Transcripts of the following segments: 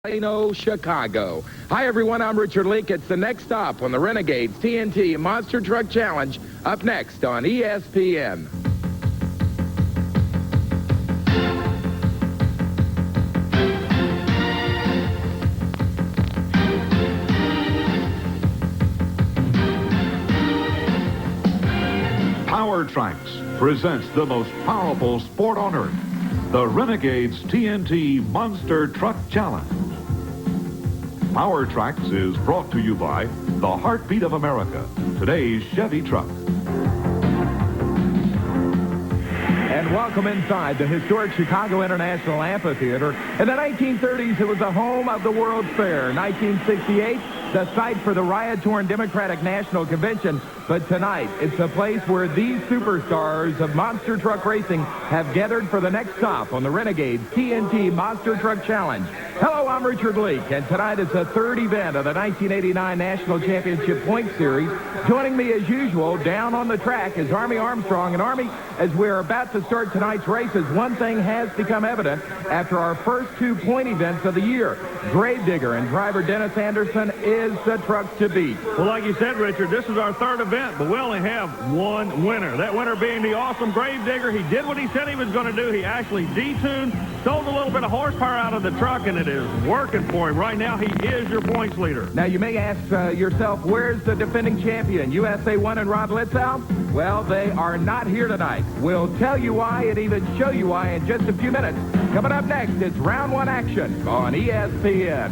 Chicago. Hi, everyone. I'm Richard Leek. It's the next stop on the Renegades TNT Monster Truck Challenge. Up next on ESPN. Power Tracks presents the most powerful sport on earth, the Renegades TNT Monster Truck Challenge. Power Tracks is brought to you by the heartbeat of America, today's Chevy truck. And welcome inside the historic Chicago International Amphitheater. In the 1930s, it was the home of the World's Fair. 1968, the site for the riot-torn Democratic National Convention. But tonight, it's a place where these superstars of monster truck racing have gathered for the next stop on the Renegades TNT Monster Truck Challenge. Hello, I'm Richard Leek, and tonight is the third event of the 1989 National Championship Point Series. Joining me as usual, down on the track, is Army Armstrong. And Army, as we're about to start tonight's races, one thing has become evident after our first 2 point events of the year. Gravedigger and driver Dennis Anderson is the truck to beat. Well, like you said, Richard, this is our third event, but we only have one winner. That winner being the awesome Gravedigger. He did what he said he was going to do. He actually detuned, stole a little bit of horsepower out of the truck, and it is working for him. Right now, he is your points leader. Now, you may ask yourself, where's the defending champion, USA 1 and Rod LITZAU? Well, they are not here tonight. We'll tell you why and even show you why in just a few minutes. Coming up next, it's round one action on ESPN.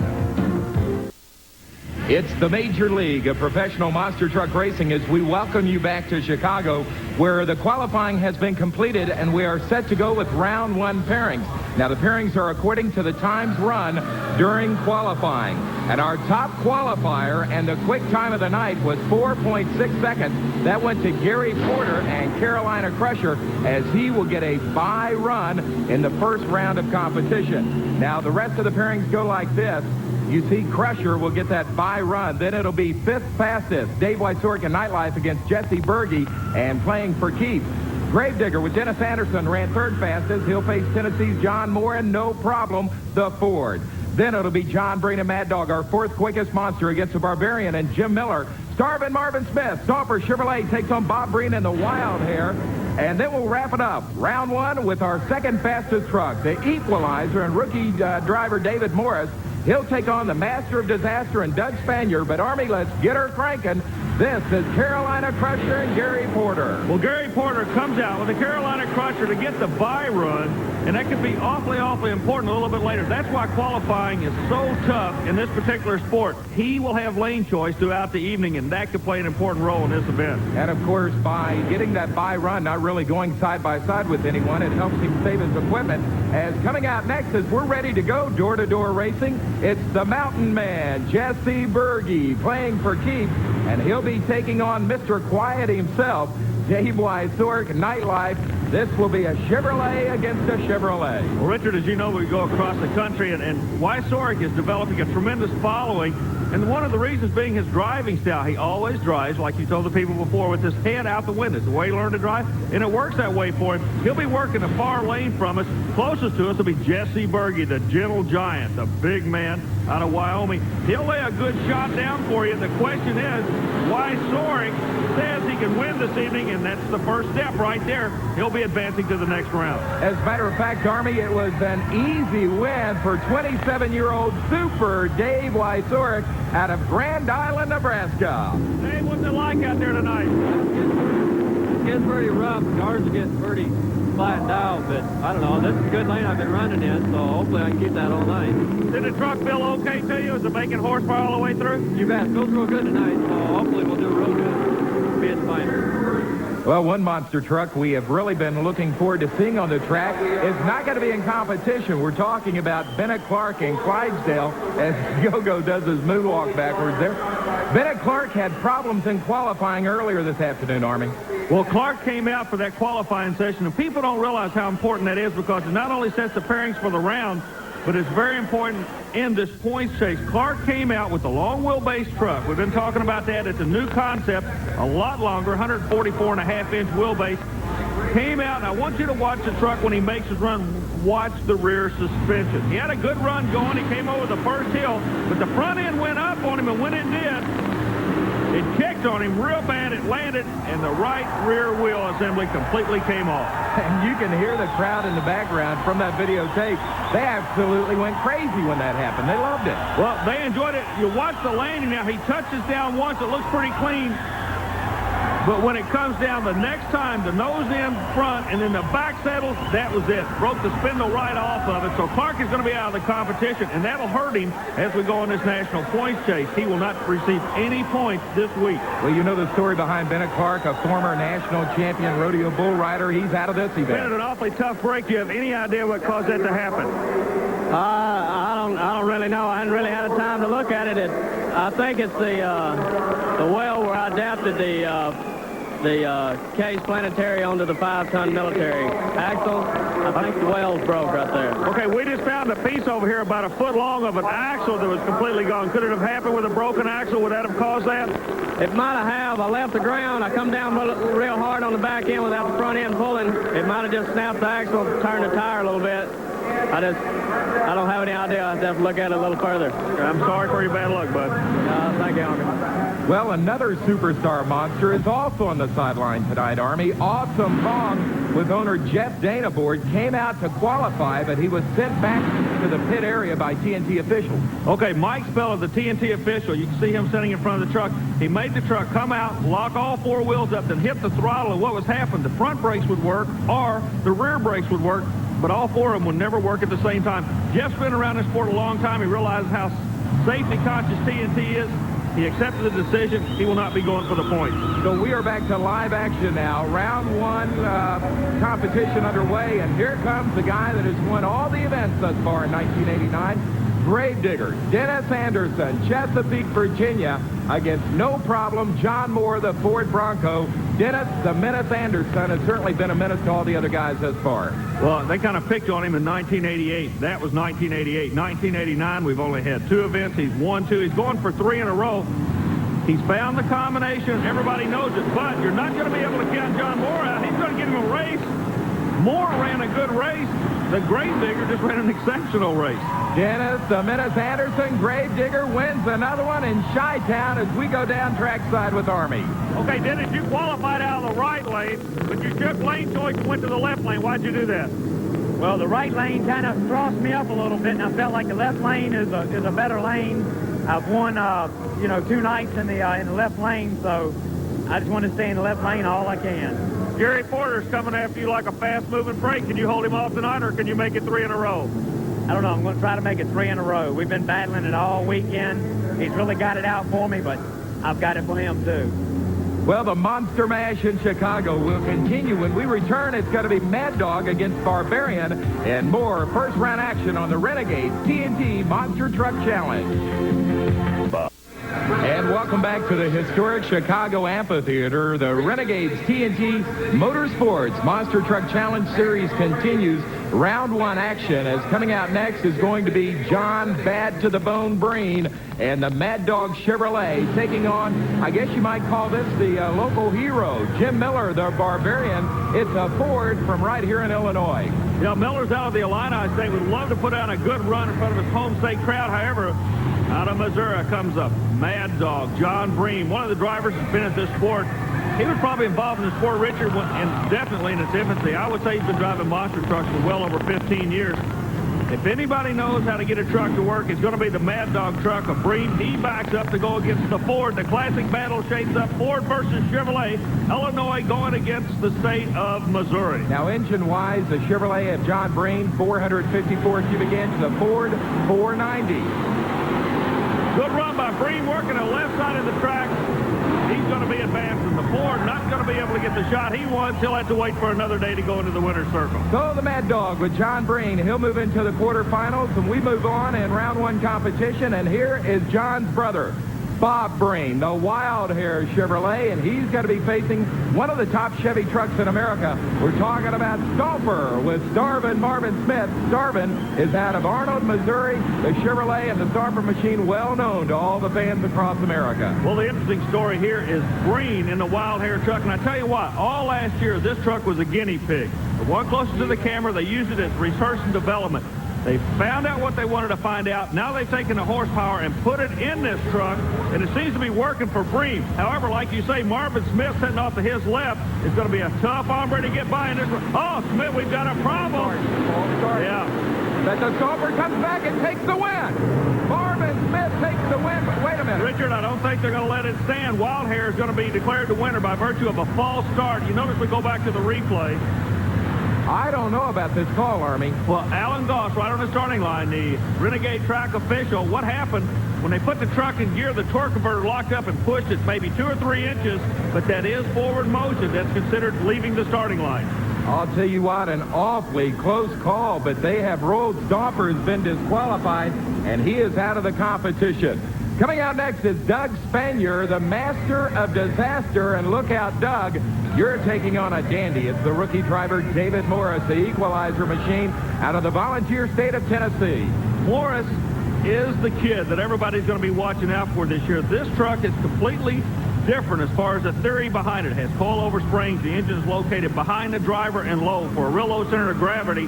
It's the Major League of Professional Monster Truck Racing as we welcome you back to Chicago, where the qualifying has been completed and we are set to go with round one pairings. Now, the pairings are according to the times run during qualifying. And our top qualifier and the quick time of the night was 4.6 seconds. That went to Gary Porter and Carolina Crusher, as he will get a bye run in the first round of competition. Now, the rest of the pairings go like this. You see Crusher will get that bye run. Then it'll be fifth fastest, Dave WIECZOREK and Nightlife against Jesse BIRGY, and playing for keeps. Gravedigger with Dennis Anderson ran third fastest. He'll face Tennessee's John Moore and no problem, the Ford. Then it'll be John Breen and Mad Dog, our fourth quickest monster, against the Barbarian and Jim Miller. Starvin' Marvin Smith, Stomper Chevrolet takes on Bob Breen and the Wild Hair. And then we'll wrap it up. Round one with our second fastest truck, the Equalizer, and rookie driver David Morris. He'll take on the Master of Disaster and Doug Spanier. But Army, let's get her cranking. This is Carolina Crusher and Gary Porter. Well, Gary Porter comes out with the Carolina Crusher to get the bye run, and that could be awfully important a little bit later. That's why qualifying is so tough in this particular sport. He will have lane choice throughout the evening, and that could play an important role in this event. And, of course, by getting that bye run, not really going side by side with anyone, it helps him save his equipment. As coming out next, as we're ready to go door-to-door racing, it's the Mountain Man, Jesse BIRGY, playing for keeps, and he'll be taking on Mr. Quiet himself, Dave WIECZOREK, Nightlife. This will be a Chevrolet against a Chevrolet. Well, Richard, as you know, we go across the country, and WIECZOREK is developing a tremendous following. And one of the reasons being his driving style. He always drives, like you told the people before, with his head out the window. It's the way he learned to drive, and it works that way for him. He'll be working the far lane from us. Closest to us will be Jesse BIRGY, the gentle giant, the big man out of Wyoming. He'll lay a good shot down for you. The question is, WIECZOREK says he can win this evening, and that's the first step right there. He'll be advancing to the next round. As a matter of fact, Army, it was an easy win for 27-year-old Super Dave WIECZOREK out of Grand Island, Nebraska. Dave, what's it like out there tonight? It's getting pretty rough. Cars are getting pretty flattened out, but I don't know. This is a good lane I've been running in, so hopefully I can keep that all night. Did the truck feel okay to you? Is it making horsepower all the way through? You bet. It feels real good tonight, so hopefully we'll do real good. Be at the final. Well, one monster truck we have really been looking forward to seeing on the track is not going to be in competition. We're talking about Bennett Clark and Clydesdale as Yogo does his moonwalk backwards there. Bennett Clark had problems in qualifying earlier this afternoon, Army. Well, Clark came out for that qualifying session, and people don't realize how important that is because it not only sets the pairings for the round, but it's very important in this points chase. Clark came out with the long wheelbase truck. We've been talking about that. It's a new concept, a lot longer, 144.5-inch wheelbase. Came out, and I want you to watch the truck when he makes his run. Watch the rear suspension. He had a good run going. He came over the first hill, but the front end went up on him, and when it did, it kicked on him real bad. It landed, and the right rear wheel assembly completely came off. And you can hear the crowd in the background from that videotape. They absolutely went crazy when that happened. They loved it. Well, they enjoyed it. You watch the landing now. He touches down once. It looks pretty clean. But when it comes down the next time, the nose end front and then the back saddle, that was it. Broke the spindle right off of it. So Clark is going to be out of the competition, and that'll hurt him as we go on this national points chase. He will not receive any points this week. Well, you know the story behind Bennett Clark, a former national champion rodeo bull rider. He's out of this event. Bennett, an awfully tough break. Do you have any idea what caused that to happen? I don't really know. I hadn't really had a time to look at it. I think it's the well where I adapted the case planetary onto the 5-ton military axle. I think the well's broke right there. Okay, we just found a piece over here about a foot long of an axle that was completely gone. Could it have happened with a broken axle? Would that have caused that? It might have. I left the ground. I come down real hard on the back end without the front end pulling. It might have just snapped the axle, turned the tire a little bit. I don't have any idea. I have to look at it a little further. I'm sorry for your bad luck, bud. Thank you, Army. Well, another superstar monster is also on the sideline tonight, Army. Awesome Kong, with owner Jeff Dane aboard, came out to qualify, but he was sent back to the pit area by TNT officials. Okay, Mike Speller, the TNT official, you can see him sitting in front of the truck. He made the truck come out, lock all 4 wheels up, then hit the throttle, and what was happening, the front brakes would work or the rear brakes would work, but all 4 of them would never work at the same time. Jeff's been around this sport a long time. He realizes how safety conscious TNT is. He accepted the decision. He will not be going for the points. So we are back to live action now. Round 1 competition underway, and here comes the guy that has won all the events thus far in 1989. Gravedigger, Dennis Anderson, Chesapeake, Virginia, against no problem John Moore, the Ford Bronco. Dennis, the Menace Anderson, has certainly been a menace to all the other guys thus far. Well, they kind of picked on him in 1988. That was 1988. 1989, we've only had 2 events. He's won 2. He's going for 3 in a row. He's found the combination. Everybody knows it, but you're not going to be able to count John Moore out. He's going to give him a race. Moore ran a good race. The Gravedigger just ran an exceptional race. Dennis, the Menace Anderson, Gravedigger wins another one in Chi-Town as we go down trackside with Army. Okay, Dennis, you qualified out of the right lane, but you took lane choice and went to the left lane. Why'd you do that? Well, the right lane kind of crossed me up a little bit, and I felt like the left lane is a better lane. I've won, 2 nights in the left lane, so I just want to stay in the left lane all I can. Gary Porter's coming after you like a fast-moving freight. Can you hold him off tonight, or can you make it 3 in a row? I don't know. I'm going to try to make it 3 in a row. We've been battling it all weekend. He's really got it out for me, but I've got it for him, too. Well, the Monster Mash in Chicago will continue. When we return, it's going to be Mad Dog against Barbarian and more first-round action on the Renegades TNT Monster Truck Challenge. And welcome back to the historic Chicago Amphitheater. The Renegades TNT Motorsports Monster Truck Challenge Series continues. Round 1 action, as coming out next is going to be John Bad to the Bone Breen and the Mad Dog Chevrolet taking on, I guess you might call this the local hero, Jim Miller, the Barbarian. It's a Ford from right here in Illinois. Yeah, Miller's out of the Illini State. Would love to put out a good run in front of his home state crowd. However, out of Missouri comes up Mad Dog, John Breen, one of the drivers that's been at this sport. He was probably involved in the sport, Richard, and definitely in its infancy. I would say he's been driving monster trucks for well over 15 years. If anybody knows how to get a truck to work, it's going to be the Mad Dog truck of Breen. He backs up to go against the Ford. The classic battle shapes up Ford versus Chevrolet. Illinois going against the state of Missouri. Now, engine-wise, the Chevrolet of John Breen, 454 cubic inch. The Ford, 490. Good run by Breen, working the left side of the track. He's going to be advancing. The Ford not going to be able to get the shot he wants. He'll have to wait for another day to go into the winner's circle. So the Mad Dog with John Breen. He'll move into the quarterfinals, and we move on in round 1 competition. And here is John's brother, Bob Breen, the Wild Hair Chevrolet, and he's going to be facing one of the top Chevy trucks in America. We're talking about Stomper with Starvin Marvin Smith. Starvin is out of Arnold, Missouri. The Chevrolet and the Stomper machine well known to all the fans across America. Well, the interesting story here is BREEN in the wild hair truck. And I tell you what, all last year, this truck was a guinea pig. The one closest to the camera, they used it as research and development. They found out what they wanted to find out. Now they've taken the horsepower and put it in this truck, and it seems to be working for BREEN. However, like you say, Marvin Smith sitting off to his left is going to be a tough hombre to get by in this one. Oh, Smith, we've got a problem. Yeah. But the Stomper comes back and takes the win. Marvin Smith takes the win, but wait a minute. Richard, I don't think they're going to let it stand. Wild Hair is going to be declared the winner by virtue of a false start. You notice we go back to the replay. I don't know about this call, Army. Well, Alan Goss right on the starting line, the Renegade track official. What happened when they put the truck in gear, the torque converter locked up and pushed it maybe 2 or 3 inches, but that is forward motion. That's considered leaving the starting line. I'll tell you what, an awfully close call, but they have ruled Stomper has been disqualified, and he is out of the competition. Coming out next is Doug Spanier, the master of disaster, and look out, Doug, you're taking on a dandy. It's the rookie driver, David Morris, the equalizer machine out of the volunteer state of Tennessee. Morris is the kid that everybody's going to be watching out for this year. This truck is completely different as far as the theory behind it. It has coilover springs. The engine is located behind the driver and low for a real low center of gravity.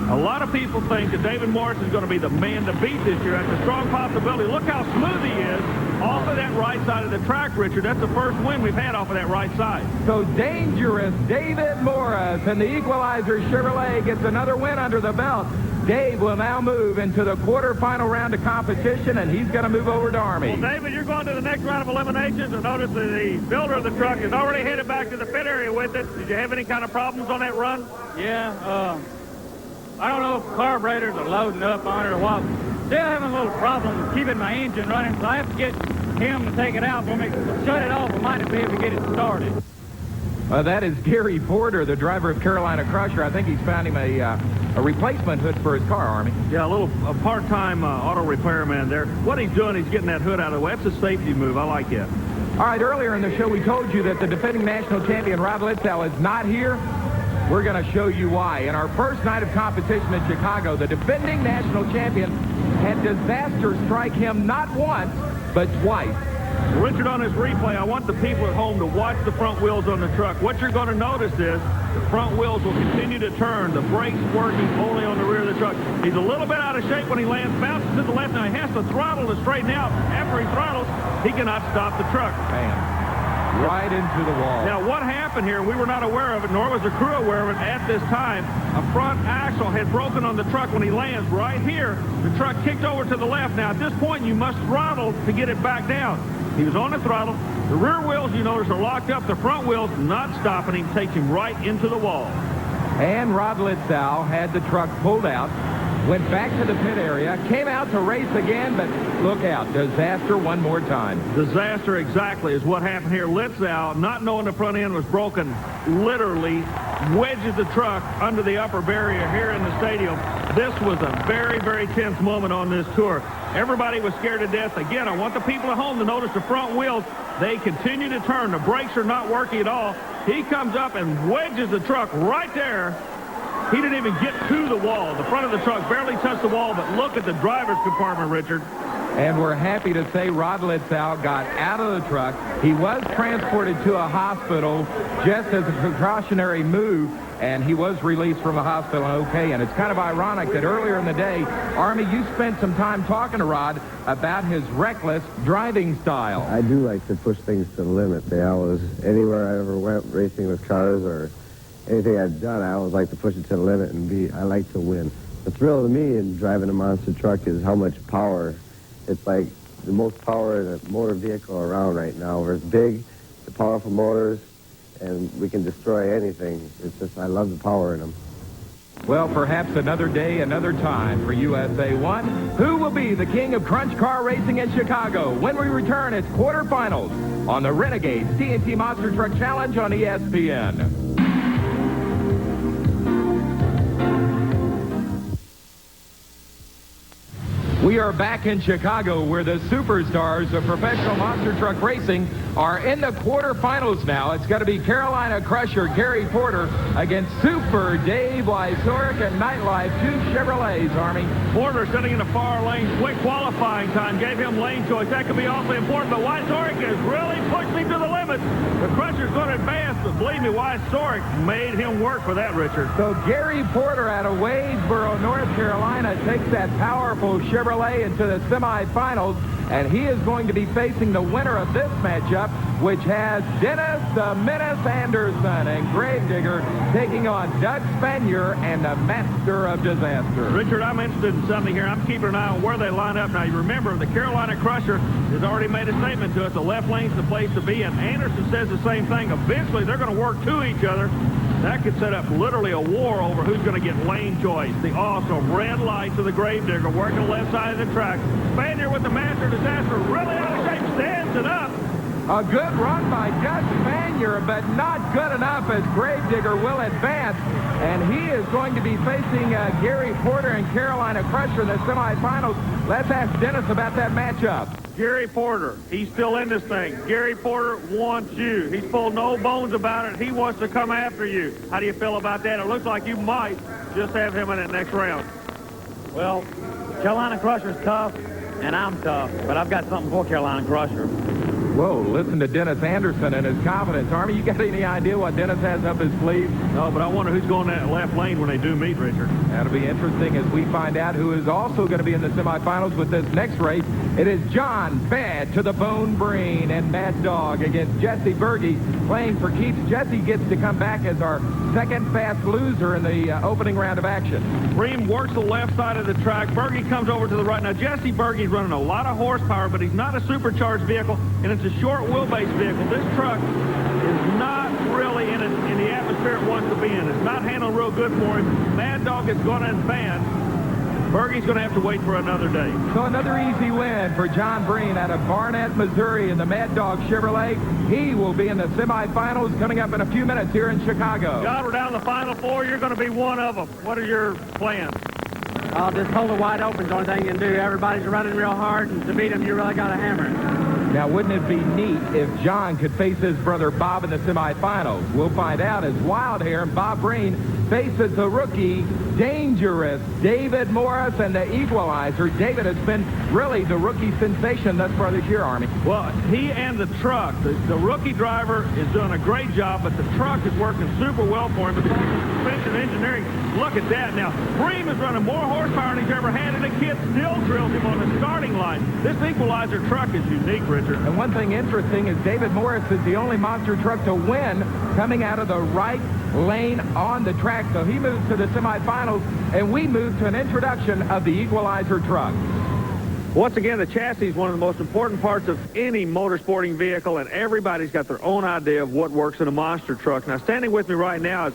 A lot of people think that David Morris is going to be the man to beat this year. That's a strong possibility. Look how smooth he is off of that right side of the track, Richard. That's the first win we've had off of that right side. So dangerous David Morris, and the equalizer Chevrolet gets another win under the belt. Dave will now move into the quarterfinal round of competition, and he's going to move over to Army. Well, David, you're going to the next round of eliminations, and notice that the builder of the truck is already headed back to the pit area with it. Did you have any kind of problems on that run? Yeah, I don't know if carburetors are loading up on it or what. Still having a little problem keeping my engine running, so I have to get him to take it out for me. Shut it off, I might be able to get it started. That is Gary Porter, the driver of Carolina Crusher. I think he's found him a replacement hood for his car, Army. Yeah, a part-time auto repairman there. What he's doing, he's getting that hood out of the way. That's a safety move. I like it. All right, earlier in the show, we told you that the defending national champion, Rod Litzau, is not here. We're going to show you why. In our first night of competition in Chicago, the defending national champion had disaster strike him not once, but twice. Richard, on this replay, I want the people at home to watch the front wheels on the truck. What you're going to notice is the front wheels will continue to turn. The brakes working only on the rear of the truck. He's a little bit out of shape when he lands, bounces to the left. Now he has to throttle to straighten out. After he throttles, he cannot stop the truck. Bam. Right into the wall. Now, what happened here, we were not aware of it, nor was the crew aware of it at this time. A front axle had broken on the truck when he lands right here. The truck kicked over to the left. Now, at this point, you must throttle to get it back down. He was on the throttle. The rear wheels, you notice, are locked up. The front wheels not stopping him, takes him right into the wall. And Rod Litzau had the truck pulled out, went back to the pit area, came out to race again, but look out, disaster one more time. Disaster exactly is what happened here. Litzau, not knowing the front end was broken, literally wedges the truck under the upper barrier here in the stadium. This was a very, very tense moment on this tour. Everybody was scared to death. Again, I want the people at home to notice the front wheels. They continue to turn. The brakes are not working at all. He comes up and wedges the truck right there. He didn't even get to the wall. The front of the truck barely touched the wall, but look at the driver's compartment, Richard. And we're happy to say Rod Litzau got out of the truck. He was transported to a hospital just as a precautionary move, and he was released from the hospital okay. And it's kind of ironic that earlier in the day, Army, you spent some time talking to Rod about his reckless driving style. I do like to push things to the limit. Anywhere I ever went racing with cars or anything I've done, I always like to push it to the limit and I like to win. The thrill to me in driving a monster truck is how much power. It's like the most power in a motor vehicle around right now. Where it's big, the powerful motors, and we can destroy anything. It's just, I love the power in them. Well, perhaps another day, another time for USA 1. Who will be the king of crunch car racing in Chicago? When we return, it's quarterfinals on the Renegades TNT Monster Truck Challenge on ESPN. We are back in Chicago where the superstars of professional monster truck racing are in the quarterfinals now. It's got to be Carolina Crusher Gary Porter against Super Dave WIECZOREK and Nightlife, two Chevrolets, Army. Porter sitting in the far lane. Quick qualifying time gave him lane choice. That could be awfully important, but WIECZOREK has really pushed him to the limit. The Crusher's going to advance, but believe me, WIECZOREK made him work for that, Richard. So Gary Porter out of Wadesboro, North Carolina, takes that powerful Chevrolet into the semifinals, and he is going to be facing the winner of this matchup, which has Dennis the Menace Anderson and Gravedigger taking on Doug Spanier and the Master of Disaster. Richard, I'm interested in something here. I'm keeping an eye on where they line up. Now, you remember, the Carolina Crusher has already made a statement to us. The left lane's the place to be, and Anderson says the same thing. Eventually, they're going to work to each other. That could set up literally a war over who's going to get lane choice. The awesome red lights of the Gravedigger working the left side of the track. Spanier with the Master of Disaster really out of shape, stands it up. A good run by Doug Spanier, but not good enough as Gravedigger will advance. And he is going to be facing Gary Porter and Carolina Crusher in the semifinals. Let's ask Dennis about that matchup. Gary Porter, he's still in this thing. Gary Porter wants you. He's pulled no bones about it. He wants to come after you. How do you feel about that? It looks like you might just have him in that next round. Well, Carolina Crusher's tough, and I'm tough, but I've got something for Carolina Crusher. Whoa, listen to Dennis Anderson and his confidence. Army, you got any idea what Dennis has up his sleeve? No, but I wonder who's going that left lane when they do meet, Richard. That'll be interesting as we find out who is also going to be in the semifinals with this next race. It is John Bad to the Bone Breen and Mad Dog against Jesse BIRGY playing for keeps. Jesse gets to come back as our second fast loser in the opening round of action. Breen works the left side of the track. BIRGY comes over to the right. Now, Jesse BIRGY's running a lot of horsepower, but he's not a supercharged vehicle, and it's a short wheelbase vehicle. This truck is not really in the atmosphere it wants to be in. It's not handling real good for him. Mad Dog is going to advance. BIRGY's going to have to wait for another day. So another easy win for John Breen out of Barnett, Missouri in the Mad Dog Chevrolet. He will be in the semifinals coming up in a few minutes here in Chicago. God, we're down to the final four. You're going to be one of them. What are your plans? I'll just hold it wide open. The only thing you can do. Everybody's running real hard, and to beat them, you really got to hammer it. Now, wouldn't it be neat if John could face his brother Bob in the semifinals? We'll find out as Wild Hair and Bob Breen faces the rookie, dangerous David Morris and the Equalizer. David has been really the rookie sensation thus far this year, Army. Well, he and the truck, the rookie driver is doing a great job, but the truck is working super well for him because of the suspension engineering. Look at that now. Breem is running more horsepower than he's ever had, and the kid still drills him on the starting line. This Equalizer truck is unique, Richard. And one thing interesting is David Morris is the only monster truck to win coming out of the right lane on the track. So he moves to the semifinals, and we move to an introduction of the Equalizer truck. Once again, the chassis is one of the most important parts of any motorsporting vehicle, and everybody's got their own idea of what works in a monster truck. Now, standing with me right now is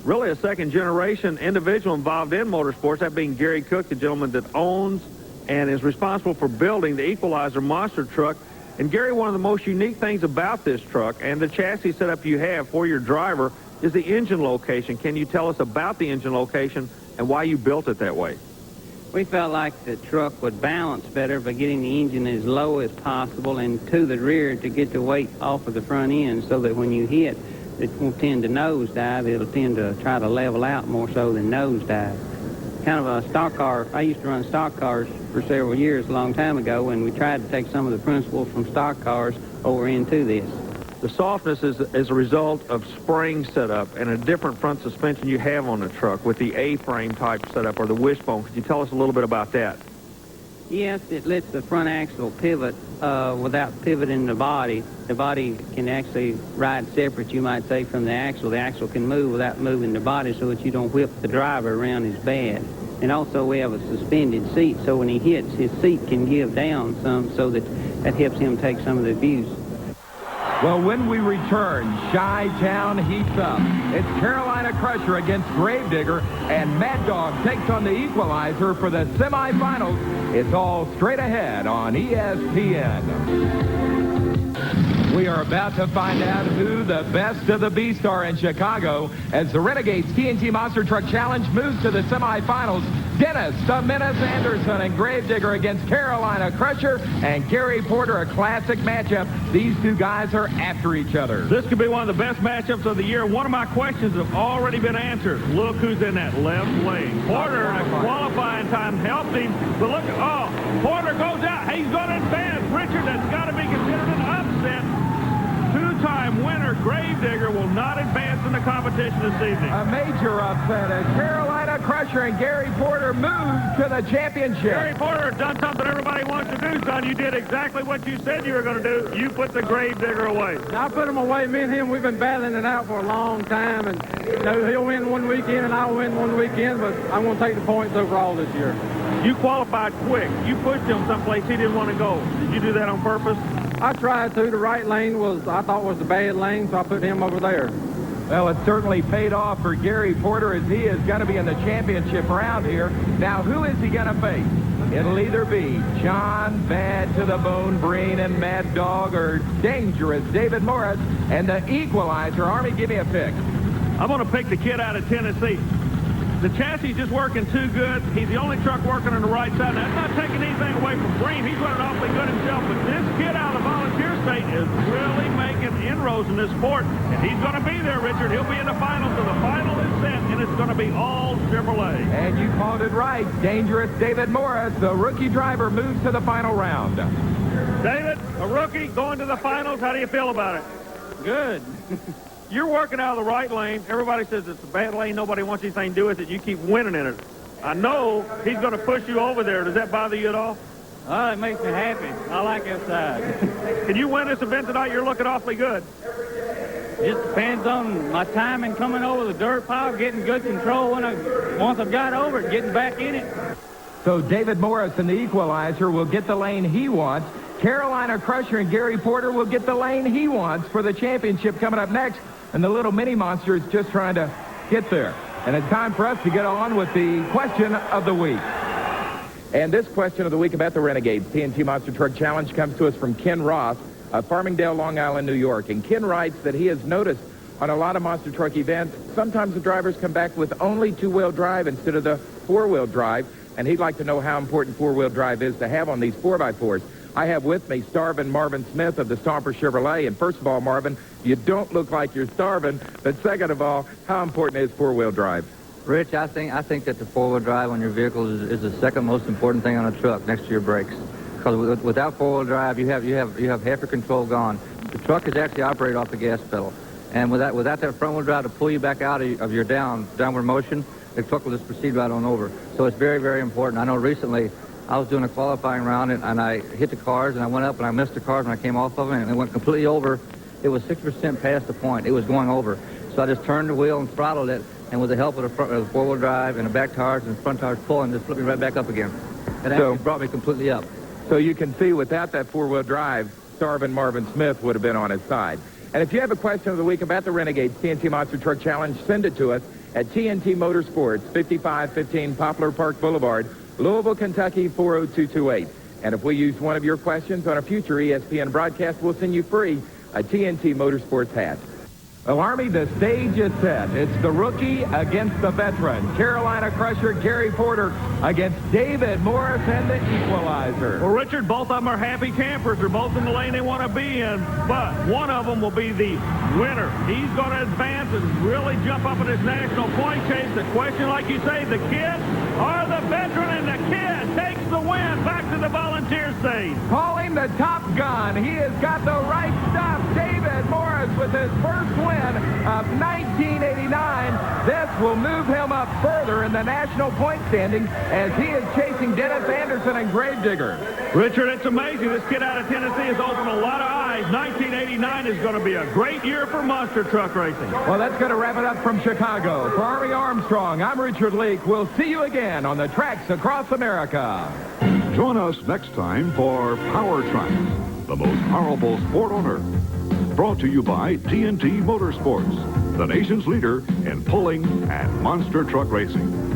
really a second-generation individual involved in motorsports, that being Gary Cook, the gentleman that owns and is responsible for building the Equalizer monster truck. And Gary, one of the most unique things about this truck and the chassis setup you have for your driver is the engine location. Can you tell us about the engine location and why you built it that way? We felt like the truck would balance better by getting the engine as low as possible and to the rear to get the weight off of the front end so that when you hit, it won't tend to nosedive. It'll tend to try to level out more so than nosedive. Kind of a stock car. I used to run stock cars for several years a long time ago, and we tried to take some of the principles from stock cars over into this. The softness is a result of spring setup and a different front suspension you have on the truck with the A-frame type setup or the wishbone. Could you tell us a little bit about that? Yes, it lets the front axle pivot without pivoting the body. The body can actually ride separate, you might say, from the axle. The axle can move without moving the body so that you don't whip the driver around his bed. And also we have a suspended seat, so when he hits, his seat can give down some so that helps him take some of the abuse. Well, when we return, Chi-Town heats up. It's Carolina Crusher against Gravedigger, and Mad Dog takes on the Equalizer for the semifinals. It's all straight ahead on ESPN. We are about to find out who the best of the beasts are in Chicago as the Renegades TNT Monster Truck Challenge moves to the semifinals. Dennis "The Menace" Anderson and Gravedigger against Carolina Crusher and Gary Porter, a classic matchup. These two guys are after each other. This could be one of the best matchups of the year. One of my questions have already been answered. Look who's in that left lane. Porter, in a qualifying time, helped him. But look, Porter goes out. He's going to advance. Richard, that's got to be considered an upset. Two-time winner Gravedigger will not advance in the competition this evening. A major upset as Carolina Crusher and Gary Porter move to the championship. Gary Porter done something everybody wants to do, son. You did exactly what you said you were going to do. You put the Gravedigger away. I put him away. Me and him, we've been battling it out for a long time, and he'll win one weekend and I'll win one weekend, but I'm going to take the points overall this year. You qualified quick. You pushed him someplace he didn't want to go. Did you do that on purpose? I tried to. The right lane I thought was the bad lane, so I put him over there. Well, it certainly paid off for Gary Porter as he is going to be in the championship round here. Now, who is he going to face? It'll either be John Bad to the Bone Breen and Mad Dog or Dangerous David Morris and the Equalizer. Army, give me a pick. I'm going to pick the kid out of Tennessee. The chassis is just working too good. He's the only truck working on the right side. Now, that's not taking anything away from Breen. He's running awfully good himself. But this kid out of the volunteer state is really making inroads in this sport. And he's going to be there, Richard. He'll be in the final. So the final is set, and it's going to be all Chevrolet. And you called it right. Dangerous David Morris, the rookie driver, moves to the final round. David, a rookie going to the finals. How do you feel about it? Good. You're working out of the right lane. Everybody says it's a bad lane. Nobody wants anything to do with it. You keep winning in it. I know he's going to push you over there. Does that bother you at all? Oh, it makes me happy. I like that side. Can you win this event tonight? You're looking awfully good. Just depends on my timing coming over the dirt pile, getting good control once I've got over it, getting back in it. So David Morris and the Equalizer will get the lane he wants. Carolina Crusher and Gary Porter will get the lane he wants for the championship coming up next. And the little mini monster is just trying to get there. And it's time for us to get on with the question of the week. And this question of the week about the Renegades TNT Monster Truck Challenge comes to us from Ken Ross of Farmingdale, Long Island, New York. And Ken writes that he has noticed on a lot of monster truck events, sometimes the drivers come back with only two-wheel drive instead of the four-wheel drive. And he'd like to know how important four-wheel drive is to have on these 4x4s. I have with me starving Marvin Smith of the Stomper Chevrolet. And first of all, Marvin, you don't look like you're starving. But second of all, how important is four-wheel drive? Rich, I think that the four-wheel drive on your vehicle is the second most important thing on a truck next to your brakes. Because without four-wheel drive, you have half your control gone. The truck is actually operated off the gas pedal. And without that front-wheel drive to pull you back out of your downward motion, the truck will just proceed right on over. So it's very, very important. I know recently I was doing a qualifying round, and I hit the cars, and I went up, and I missed the cars when I came off of them, and it went completely over. It was 6% past the point. It was going over. So I just turned the wheel and throttled it, and with the help of the four-wheel drive and the back tires and the front tires pulling, just flipped me right back up again. It actually brought me completely up. So you can see without that four-wheel drive, starving Marvin Smith would have been on his side. And if you have a question of the week about the Renegades TNT Monster Truck Challenge, send it to us at TNT Motorsports, 5515 Poplar Park Boulevard, Louisville, Kentucky, 40228. And if we use one of your questions on a future ESPN broadcast, we'll send you free a TNT Motorsports hat. Well, Army, the stage is set. It's the rookie against the veteran. Carolina Crusher Gary Porter against David Morris and the Equalizer. Well, Richard, both of them are happy campers. They're both in the lane they want to be in. But one of them will be the winner. He's going to advance and really jump up in his national point chase. The question, like you say, the kid or the veteran, and the kid takes the win back to the volunteer stage. Calling the Top Gun. He has got the right stuff. David Morris with his first win of 1989. This will move him up further in the national point standings as he is chasing Dennis Anderson and Gravedigger. Richard, it's amazing. This kid out of Tennessee has opened a lot of eyes. 1989 is going to be a great year for monster truck racing. Well, that's going to wrap it up from Chicago. For Army Armstrong, I'm Richard Leek. We'll see you again on the tracks across America. Join us next time for Power Tracks, the most powerful sport on earth. Brought to you by TNT Motorsports, the nation's leader in pulling and monster truck racing.